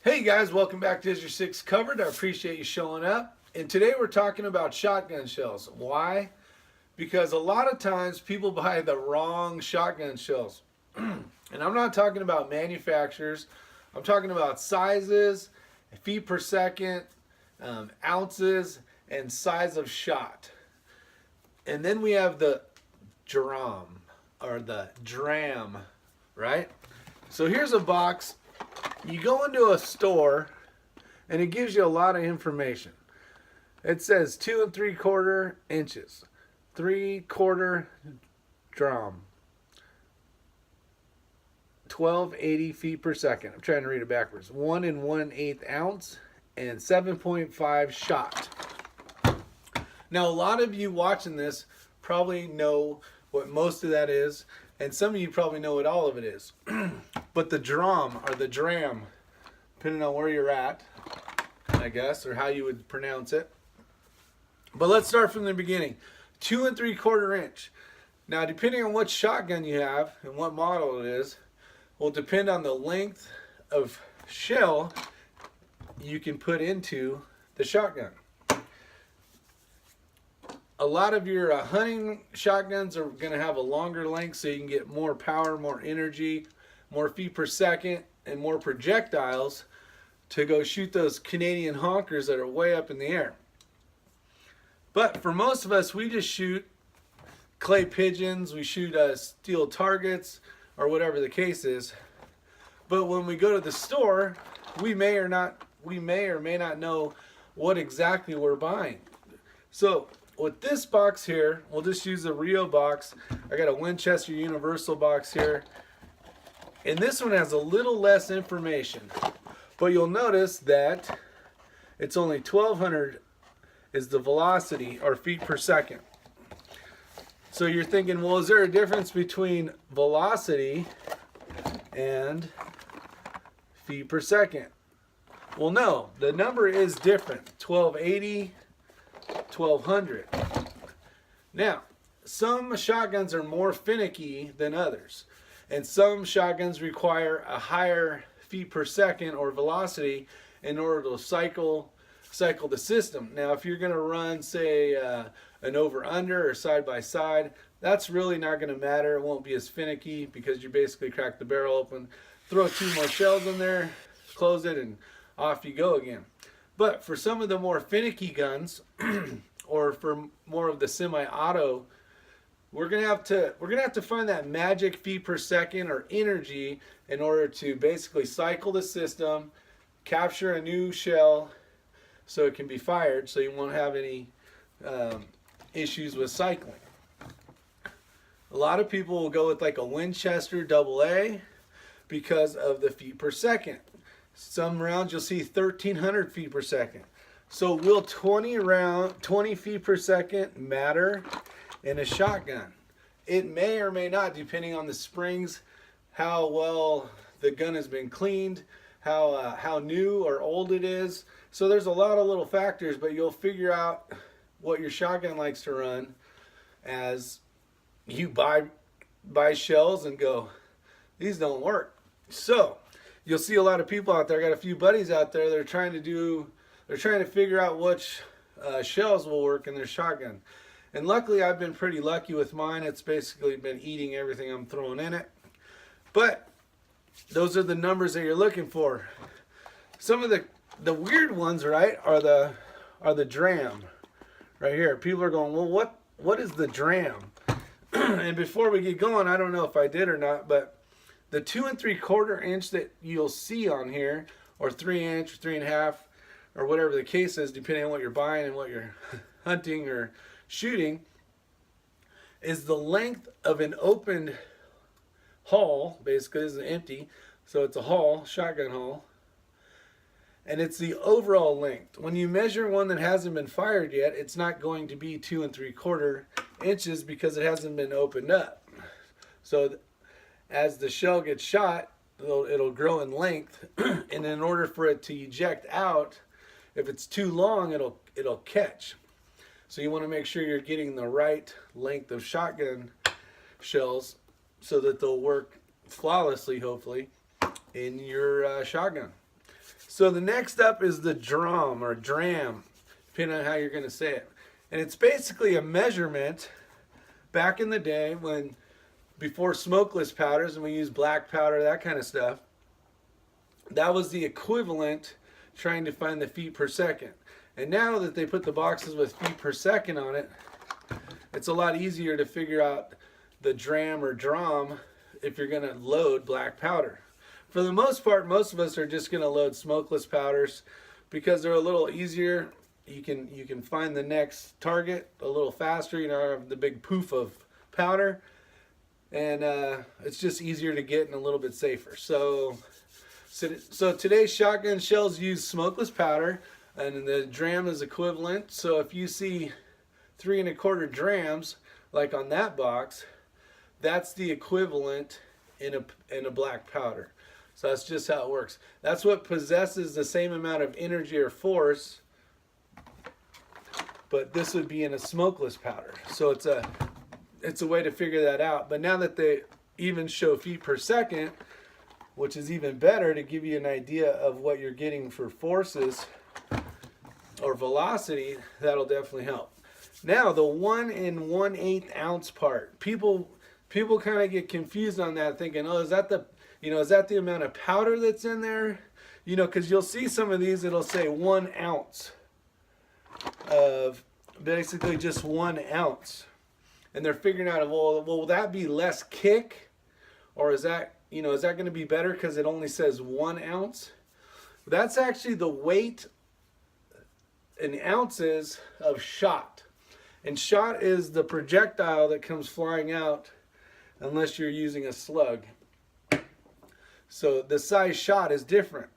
Hey guys, welcome back to Is Your Six Covered. I appreciate you showing up. And today we're talking about shotgun shells. Why? Because a lot of times people buy the wrong shotgun shells. And I'm not talking about manufacturers. I'm talking about sizes, feet per second, ounces, and size of shot. And then we have the drum or the dram, right? So here's a box. You go into a store and it gives you a lot of information. It says 2 3/4 inches, 3/4 drum, 1280 feet per second. I'm trying to read it backwards. 1 1/8 ounce and 7.5 shot. Now, a lot of you watching this probably know what most of that is, and some of you probably know what all of it is. But the drum or the dram, depending on where you're at, I guess, or how you would pronounce it. But let's start from the beginning. 2 3/4 inch. Now, depending on what shotgun you have and what model it is, will depend on the length of shell you can put into the shotgun. A lot of your hunting shotguns are going to have a longer length so you can get more power, more energy, more feet per second, and more projectiles to go shoot those Canadian honkers that are way up in the air. But for most of us, we just shoot clay pigeons, we shoot steel targets, or whatever the case is. But when we go to the store, we may or may not know what exactly we're buying. So with this box here, we'll just use a Rio box. I got a Winchester Universal box here. And this one has a little less information. But you'll notice that it's only 1200 is the velocity or feet per second. So you're thinking, well, is there a difference between velocity and feet per second? Well, no, the number is different. 1280, 1200. Now, some shotguns are more finicky than others, and some shotguns require a higher feet per second or velocity in order to cycle the system. Now, if you're going to run, say, an over-under or side-by-side, that's really not going to matter. It won't be as finicky because you basically crack the barrel open, throw 2 more shells in there, close it, and off you go again. But for some of the more finicky guns, or for more of the semi-auto, we're gonna have to find that magic feet per second or energy in order to basically cycle the system, capture a new shell, so it can be fired, so you won't have any issues with cycling. A lot of people will go with like a Winchester AA because of the feet per second. Some rounds you'll see 1300 feet per second. So will 20 feet per second matter in a shotgun? It may or may not, depending on the springs, how well the gun has been cleaned, how new or old it is. So there's a lot of little factors, but you'll figure out what your shotgun likes to run as you buy shells and go, these don't work. So you'll see a lot of people out there. I got a few buddies out there. They're trying to figure out which shells will work in their shotgun. And luckily, I've been pretty lucky with mine. It's basically been eating everything I'm throwing in it. But those are the numbers that you're looking for. Some of the weird ones, right, are the dram right here. People are going, well, what is the dram? And before we get going, I don't know if I did or not, but the 2 3/4 inch that you'll see on here, or 3 inch, or 3.5, or whatever the case is, depending on what you're buying and what you're hunting or shooting, is the length of an opened hull. Basically, it's empty, so it's a hull, shotgun hull, and it's the overall length. When you measure one that hasn't been fired yet, it's not going to be 2 3/4 inches because it hasn't been opened up. So as the shell gets shot, it'll grow in length, and in order for it to eject out, if it's too long, it'll catch. So you want to make sure you're getting the right length of shotgun shells so that they'll work flawlessly, hopefully, in your shotgun. So the next up is the drum or dram, depending on how you're going to say it. And it's basically a measurement back in the day when, before smokeless powders, and we used black powder, that kind of stuff. That was the equivalent trying to find the feet per second. And now that they put the boxes with feet per second on it, it's a lot easier to figure out the dram or drum if you're going to load black powder. For the most part, most of us are just going to load smokeless powders because they're a little easier. You can find the next target a little faster. You know, have the big poof of powder, and it's just easier to get and a little bit safer. So today's shotgun shells use smokeless powder, and the dram is equivalent. So if you see 3 1/4 drams, like on that box, that's the equivalent in a black powder. So that's just how it works. That's what possesses the same amount of energy or force, but this would be in a smokeless powder. So it's a way to figure that out. But now that they even show feet per second, which is even better to give you an idea of what you're getting for forces or velocity, that'll definitely help. Now the 1 1/8 ounce part. People kind of get confused on that, thinking, oh, is that the amount of powder that's in there? You know, because you'll see some of these, it'll say 1 ounce of basically just 1 ounce. And they're figuring out, well, will that be less kick? Or is that going to be better because it only says 1 ounce? That's actually the weight in ounces of shot. And shot is the projectile that comes flying out unless you're using a slug. So the size shot is different.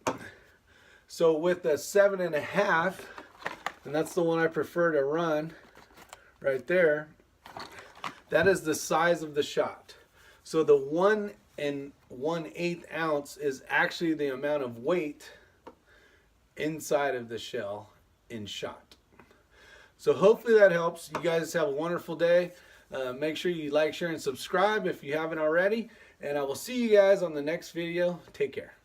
So with a 7 1/2, and that's the one I prefer to run right there, that is the size of the shot. So the 1 1/8 ounce is actually the amount of weight inside of the shell in shot. So hopefully that helps. You guys have a wonderful day. Make sure you like, share, and subscribe if you haven't already. And I will see you guys on the next video. Take care.